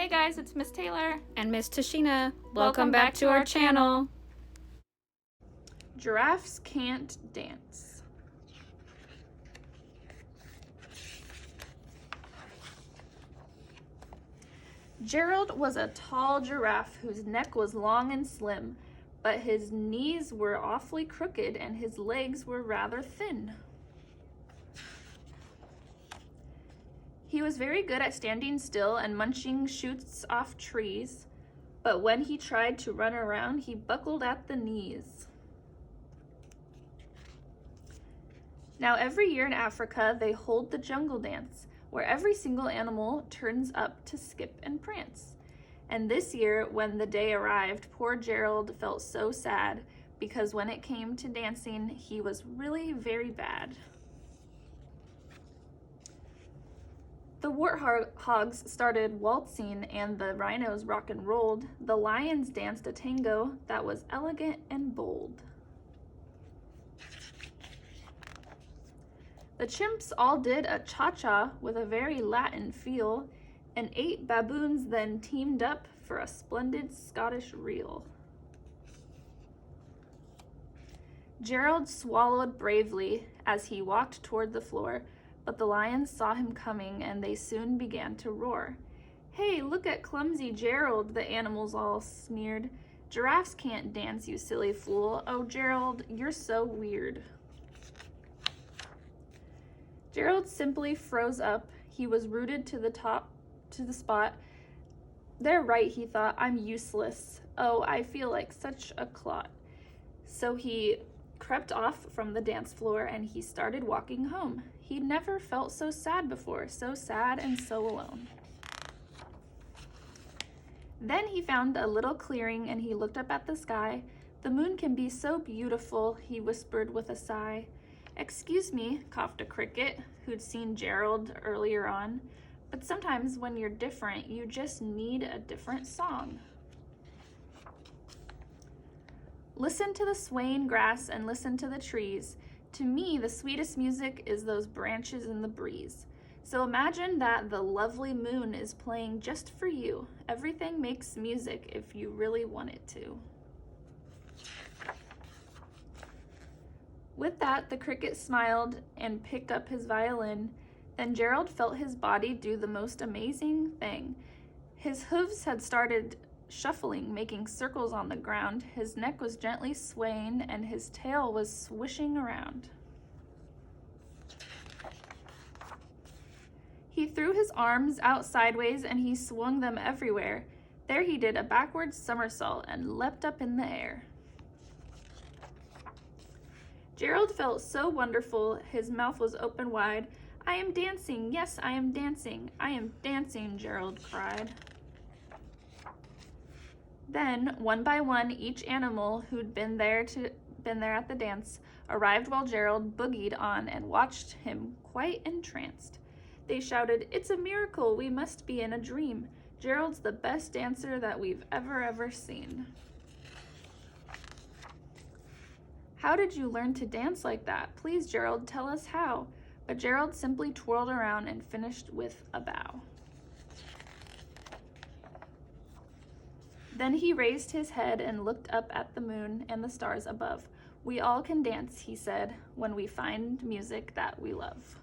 guys, it's Miss Taylor and Miss Tashina. Welcome back to our channel. Giraffes can't dance. Gerald was a tall giraffe whose neck was long and slim, but his knees were awfully crooked and his legs were rather thin. He was very good at standing still and munching shoots off trees, but when he tried to run around, he buckled at the knees. Now every year in Africa, they hold the jungle dance, where every single animal turns up to skip and prance. And this year, when the day arrived, poor Gerald felt so sad because when it came to dancing, he was really very bad. The warthogs started waltzing and the rhinos rock and rolled. The lions danced a tango that was elegant and bold. The chimps all did a cha-cha with a very Latin feel, and 8 baboons then teamed up for a splendid Scottish reel. Gerald swallowed bravely as he walked toward the floor, but the lions saw him coming and they soon began to roar. "Hey, look at clumsy Gerald," the animals all sneered. "Giraffes can't dance, you silly fool. Oh, Gerald, you're so weird." Gerald simply froze up. He was rooted to the spot. "They're right," he thought. "I'm useless. Oh, I feel like such a clot." So he crept off from the dance floor and he started walking home. He'd never felt so sad before, so sad and so alone. Then he found a little clearing and he looked up at the sky. "The moon can be so beautiful," he whispered with a sigh. "Excuse me," coughed a cricket who'd seen Gerald earlier on, "but sometimes when you're different, you just need a different song." Listen to the swaying grass and listen to the trees. To me, the sweetest music is those branches in the breeze. So imagine that the lovely moon is playing just for you. Everything makes music if you really want it to. With that, the cricket smiled and picked up his violin. Then Gerald felt his body do the most amazing thing. His hooves had started shuffling, making circles on the ground. His neck was gently swaying and his tail was swishing around. He threw his arms out sideways and he swung them everywhere. There he did a backward somersault and leapt up in the air. Gerald felt so wonderful, his mouth was open wide. "I am dancing, yes, I am dancing. I am dancing," Gerald cried. Then, one by one, each animal who'd been there at the dance arrived while Gerald boogied on and watched him quite entranced. They shouted, "It's a miracle, we must be in a dream. Gerald's the best dancer that we've ever seen." "How did you learn to dance like that? Please, Gerald, tell us how." But Gerald simply twirled around and finished with a bow. Then he raised his head and looked up at the moon and the stars above. "We all can dance," he said, "when we find music that we love."